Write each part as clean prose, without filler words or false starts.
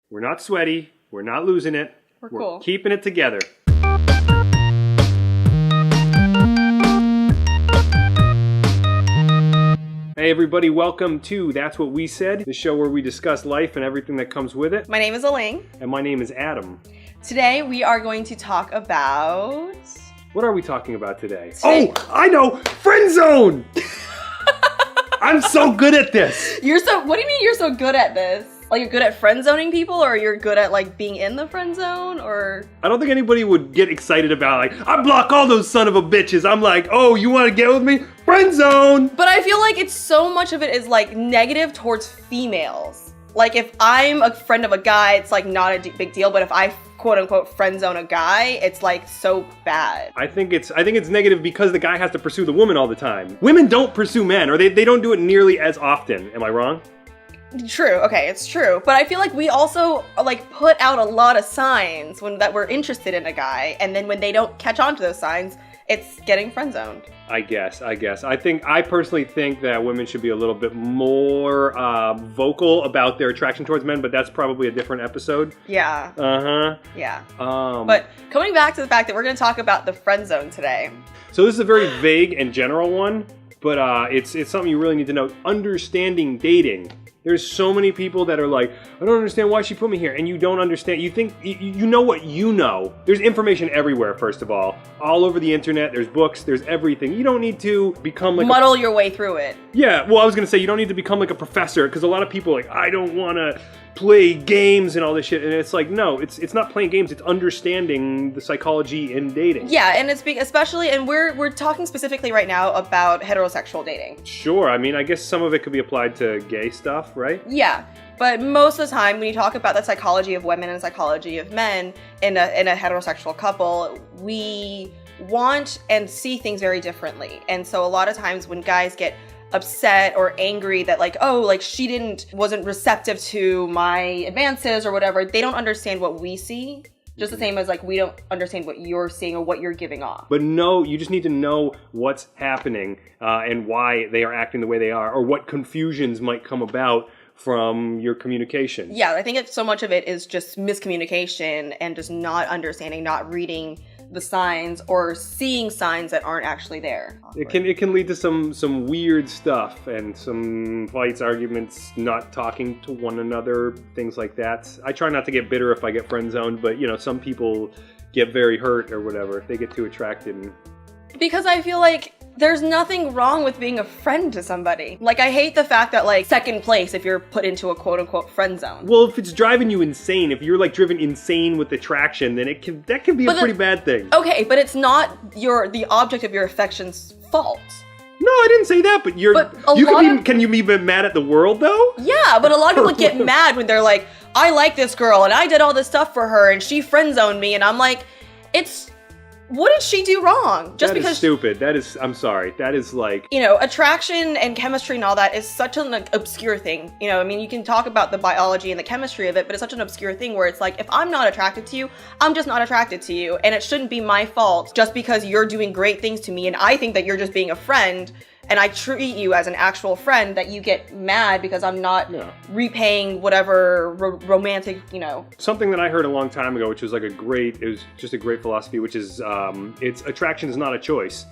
We're not sweaty. We're not losing it. We're cool. Keeping it together. Hey everybody, welcome to That's What We Said, the show where we discuss life and everything that comes with it. My name is Aling. And my name is Adam. Today we are going to talk about... What are we talking about today? Oh, I know! Friend zone! I'm so good at this! What do you mean you're so good at this? Like, you're good at friend zoning people, or you're good at, like, being in the friend zone, or... I don't think anybody would get excited about, like, I block all those son of a bitches. I'm like, oh, you want to get with me? Friend zone! But I feel like it's so much of it is, like, negative towards females. Like, if I'm a friend of a guy, it's, like, not a big deal, but if I quote-unquote friend zone a guy, it's, like, so bad. I think it's negative because the guy has to pursue the woman all the time. Women don't pursue men, or they don't do it nearly as often. Am I wrong? True, okay, it's true. But I feel like we also, like, put out a lot of signs that we're interested in a guy, and then when they don't catch on to those signs, it's getting friend zoned. I guess. I personally think that women should be a little bit more vocal about their attraction towards men, but that's probably a different episode. Yeah. Uh-huh. Yeah. But coming back to the fact that we're going to talk about the friend zone today. So this is a very vague and general one, but it's something you really need to know. Understanding dating. There's so many people that are like, I don't understand why she put me here. And you don't understand. You think, you know what you know. There's information everywhere, first of all over the internet. There's books, there's everything. You don't need to become like muddle your way through it. Yeah, well, I was going to say, you don't need to become like a professor, because a lot of people are like, I don't want to play games and all this shit. And it's like, no, it's not playing games. It's understanding the psychology in dating. Yeah, and it's especially, and we're talking specifically right now about heterosexual dating. Sure, I mean, I guess some of it could be applied to gay stuff, right? Yeah, but most of the time when you talk about the psychology of women and psychology of men in a heterosexual couple, we want and see things very differently. And so a lot of times when guys get upset or angry that, like, oh, like, she wasn't receptive to my advances or whatever, they don't understand what we see. Just the same as, like, we don't understand what you're seeing or what you're giving off. But no, you just need to know what's happening and why they are acting the way they are, or what confusions might come about from your communication. Yeah, I think so much of it is just miscommunication and just not understanding, not reading the signs or seeing signs that aren't actually there. It can lead to some weird stuff and some fights, arguments, not talking to one another, things like that. I try not to get bitter if I get friend zoned, but you know, some people get very hurt or whatever if they get too attracted. Because I feel like there's nothing wrong with being a friend to somebody. Like, I hate the fact that, like, second place if you're put into a quote-unquote friend zone. Well, if it's driving you insane, if you're, like, driven insane with attraction, then that can be a pretty bad thing. Okay, but it's not the object of your affection's fault. No, I didn't say that, but can you be mad at the world, though? Yeah, but a lot of people get mad when they're like, I like this girl, and I did all this stuff for her, and she friend zoned me, and I'm like, what did she do wrong? That is stupid. I'm sorry. That is like... You know, attraction and chemistry and all that is such an obscure thing. You know, I mean, you can talk about the biology and the chemistry of it, but it's such an obscure thing where it's like, if I'm not attracted to you, I'm just not attracted to you. And it shouldn't be my fault just because you're doing great things to me and I think that you're just being a friend and I treat you as an actual friend, that you get mad because I'm not repaying whatever romantic, you know. Something that I heard a long time ago, which was like it was just a great philosophy, which is attraction is not a choice.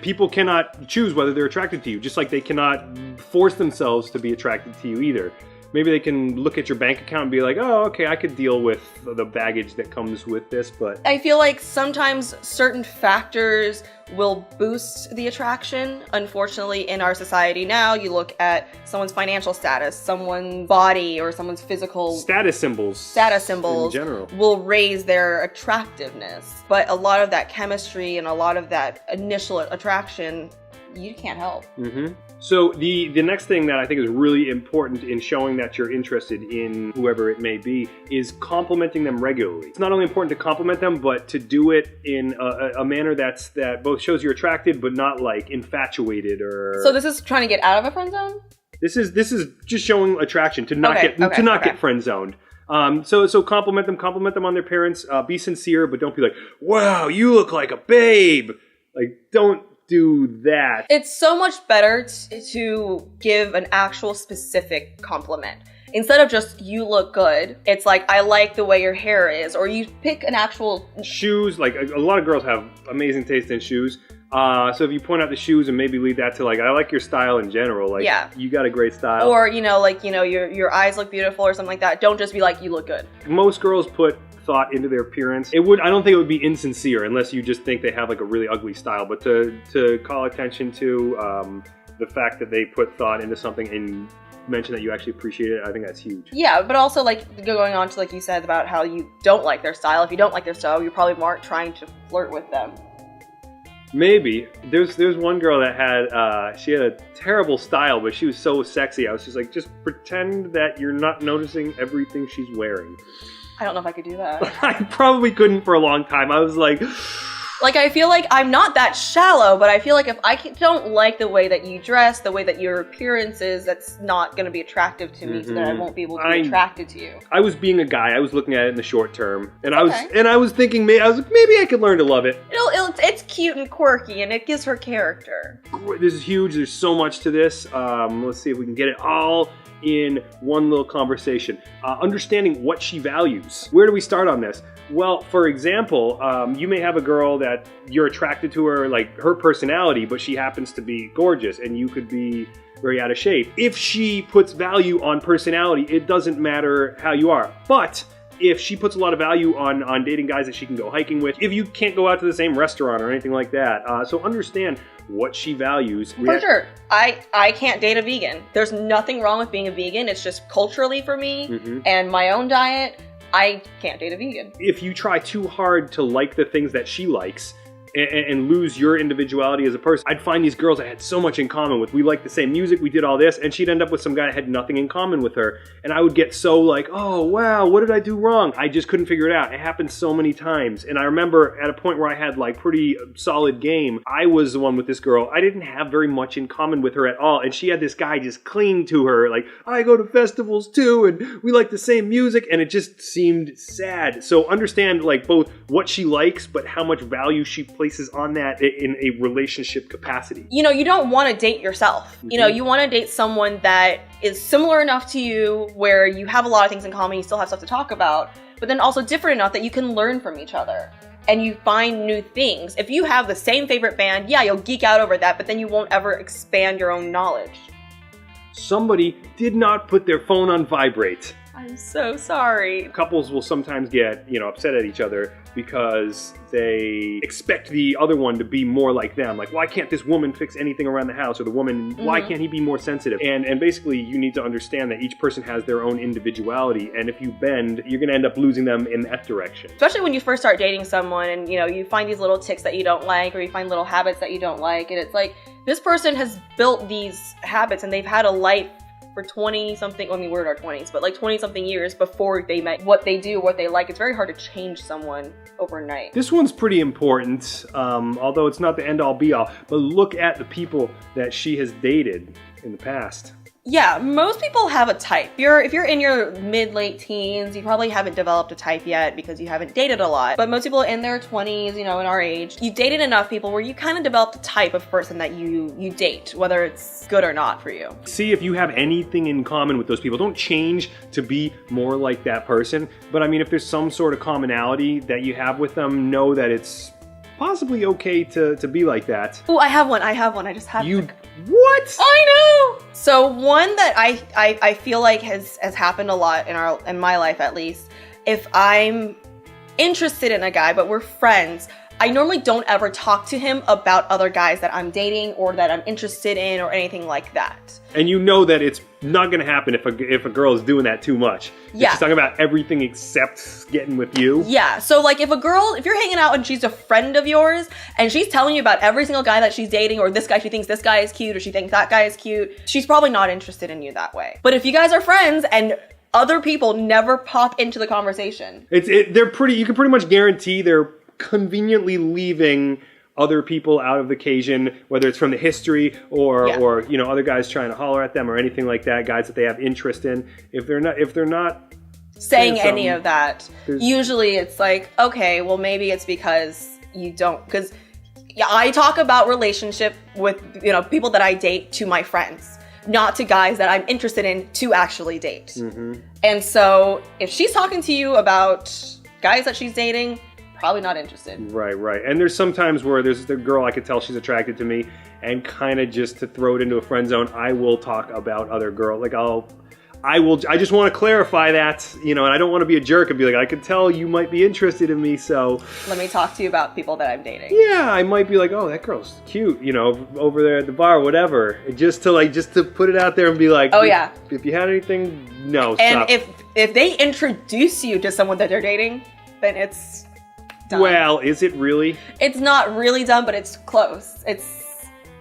People cannot choose whether they're attracted to you, just like they cannot force themselves to be attracted to you either. Maybe they can look at your bank account and be like, oh, okay, I could deal with the baggage that comes with this, but... I feel like sometimes certain factors will boost the attraction. Unfortunately, in our society now, you look at someone's financial status, someone's body, or someone's physical... Status symbols. In general. Will raise their attractiveness. But a lot of that chemistry and a lot of that initial attraction, you can't help. Mm-hmm. So the next thing that I think is really important in showing that you're interested in whoever it may be is complimenting them regularly. It's not only important to compliment them, but to do it in a manner that both shows you're attracted, but not like infatuated or... So this is trying to get out of a friend zone? This is just showing attraction to not get friend zoned. So compliment them on their appearance. Be sincere, but don't be like, wow, you look like a babe. Like, don't do that. It's so much better to give an actual specific compliment. instead of just you look good, it's like I like the way your hair is, or you pick an actual shoes. Like a lot of girls have amazing taste in shoes. So if you point out the shoes and maybe lead that to like, I like your style in general. Like, you got a great style. Or, your eyes look beautiful or something like that. Don't just be like, you look good. Most girls put thought into their appearance. I don't think it would be insincere unless you just think they have like a really ugly style. But to call attention to the fact that they put thought into something and mention that you actually appreciate it, I think that's huge. Yeah, but also like going on to like you said about how you don't like their style. If you don't like their style, you probably aren't trying to flirt with them. Maybe. There's one girl that had, she had a terrible style, but she was so sexy. I was just like, just pretend that you're not noticing everything she's wearing. I don't know if I could do that. I probably couldn't for a long time. I was like... Like, I feel like I'm not that shallow, but I feel like if I don't like the way that you dress, the way that your appearance is, that's not going to be attractive to me, so that I won't be able to be attracted to you. I was being a guy. I was looking at it in the short term, and I was thinking, maybe I could learn to love it. It's cute and quirky, and it gives her character. This is huge. There's so much to this. Let's see if we can get it all in one little conversation. Understanding what she values. Where do we start on this? Well, for example, you may have a girl that you're attracted to her, like her personality, but she happens to be gorgeous and you could be very out of shape. If she puts value on personality, it doesn't matter how you are. But if she puts a lot of value on dating guys that she can go hiking with, if you can't go out to the same restaurant or anything like that, so understand what she values. For sure. I can't date a vegan. There's nothing wrong with being a vegan. It's just culturally for me and my own diet, I can't date a vegan. If you try too hard to like the things that she likes and lose your individuality as a person, I'd find these girls I had so much in common with. We liked the same music, we did all this, and she'd end up with some guy that had nothing in common with her. And I would get so like, oh wow, what did I do wrong? I just couldn't figure it out. It happened so many times. And I remember at a point where I had like pretty solid game, I was the one with this girl. I didn't have very much in common with her at all. And she had this guy just cling to her, like, I go to festivals too, and we like the same music, and it just seemed sad. So understand like both what she likes, but how much value she places on that in a relationship capacity. You don't want to date yourself. You want to date someone that is similar enough to you where you have a lot of things in common, you still have stuff to talk about, but then also different enough that you can learn from each other and you find new things. If you have the same favorite band, yeah, you'll geek out over that, but then you won't ever expand your own knowledge. Somebody did not put their phone on vibrate. I'm so sorry. Couples will sometimes get, upset at each other because they expect the other one to be more like them. Like, why can't this woman fix anything around the house? Or the woman, why can't he be more sensitive? And basically, you need to understand that each person has their own individuality. And if you bend, you're going to end up losing them in that direction. Especially when you first start dating someone and, you find these little tics that you don't like, or you find little habits that you don't like. And it's like, this person has built these habits and they've had a life for 20-something, we're in our 20s, but like 20-something years before they met what they do, what they like. It's very hard to change someone overnight. This one's pretty important, although it's not the end-all be-all, but look at the people that she has dated in the past. Yeah, most people have a type. If you're in your mid-late teens, you probably haven't developed a type yet because you haven't dated a lot. But most people in their 20s, in our age, you've dated enough people where you kind of developed a type of person that you date, whether it's good or not for you. See if you have anything in common with those people. Don't change to be more like that person. But I mean, if there's some sort of commonality that you have with them, know that it's possibly okay to be like that. Oh, I have one. I just have What? I know! So one that I feel like has happened a lot in my life, at least, if I'm interested in a guy, but we're friends, I normally don't ever talk to him about other guys that I'm dating or that I'm interested in or anything like that. And you know that it's not going to happen if a girl is doing that too much. Yeah. She's talking about everything except getting with you. Yeah. So like if you're hanging out and she's a friend of yours and she's telling you about every single guy that she's dating, or this guy, she thinks this guy is cute, or she thinks that guy is cute, she's probably not interested in you that way. But if you guys are friends and other people never pop into the conversation, you can pretty much guarantee they're conveniently leaving other people out of the occasion, whether it's from the history or other guys trying to holler at them or anything like that, guys that they have interest in. If they're not saying any of that, usually it's like, okay, well maybe it's because you don't, because I talk about relationship with people that I date to my friends. not to guys that I'm interested in to actually date. Mm-hmm. And so if she's talking to you about guys that she's dating, probably not interested. Right. And there's sometimes where there's the girl I could tell she's attracted to me, and kind of just to throw it into a friend zone, I will talk about other girls. Like I just want to clarify that, and I don't want to be a jerk and be like, I could tell you might be interested in me, so let me talk to you about people that I'm dating. Yeah, I might be like, oh, that girl's cute, over there at the bar, whatever. Just to put it out there and be like, oh yeah, if you had anything, no. And stop. if they introduce you to someone that they're dating, then it's done. Well, is it really? It's not really done, but it's close.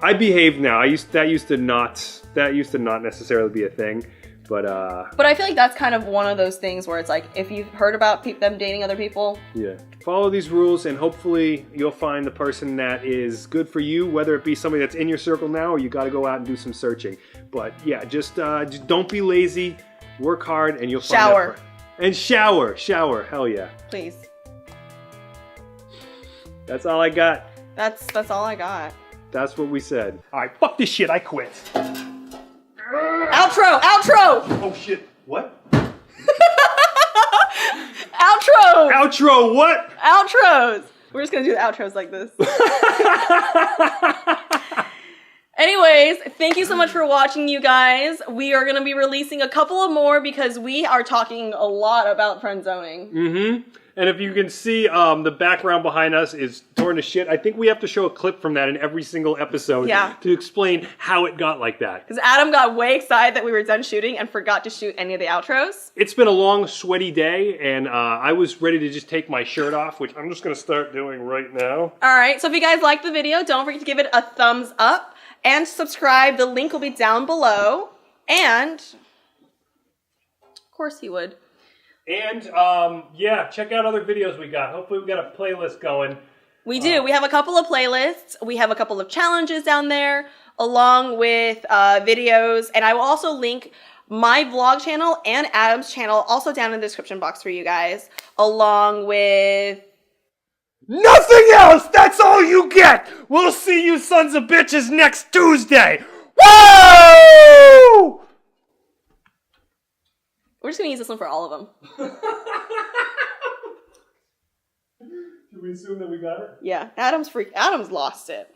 I behave now. That used to not necessarily be a thing. But I feel like that's kind of one of those things where it's like, if you've heard about them dating other people, yeah, follow these rules, and hopefully you'll find the person that is good for you, whether it be somebody that's in your circle now, or you got to go out and do some searching. But yeah, just don't be lazy, work hard, and you'll find shower. And shower, hell yeah. Please. That's all I got. That's all I got. That's what we said. All right, fuck this shit. I quit. Outro! Oh shit! What? Outro! Outro! What? Outros! We're just gonna do the outros like this. Anyways, thank you so much for watching, you guys. We are gonna be releasing a couple of more because we are talking a lot about friend zoning. Mm-hmm. And if you can see, the background behind us is torn to shit. I think we have to show a clip from that in every single episode to explain how it got like that. Because Adam got way excited that we were done shooting and forgot to shoot any of the outros. It's been a long, sweaty day, and I was ready to just take my shirt off, which I'm just going to start doing right now. All right, so if you guys liked the video, don't forget to give it a thumbs up and subscribe. The link will be down below. And, of course he would. And, yeah, check out other videos we got. Hopefully we got a playlist going. We do. We have a couple of playlists. We have a couple of challenges down there, along with videos. And I will also link my vlog channel and Adam's channel also down in the description box for you guys, along with... nothing else! That's all you get! We'll see you sons of bitches next Tuesday! Woo! We're just going to use this one for all of them. Should we assume that we got it? Yeah, Adam's lost it.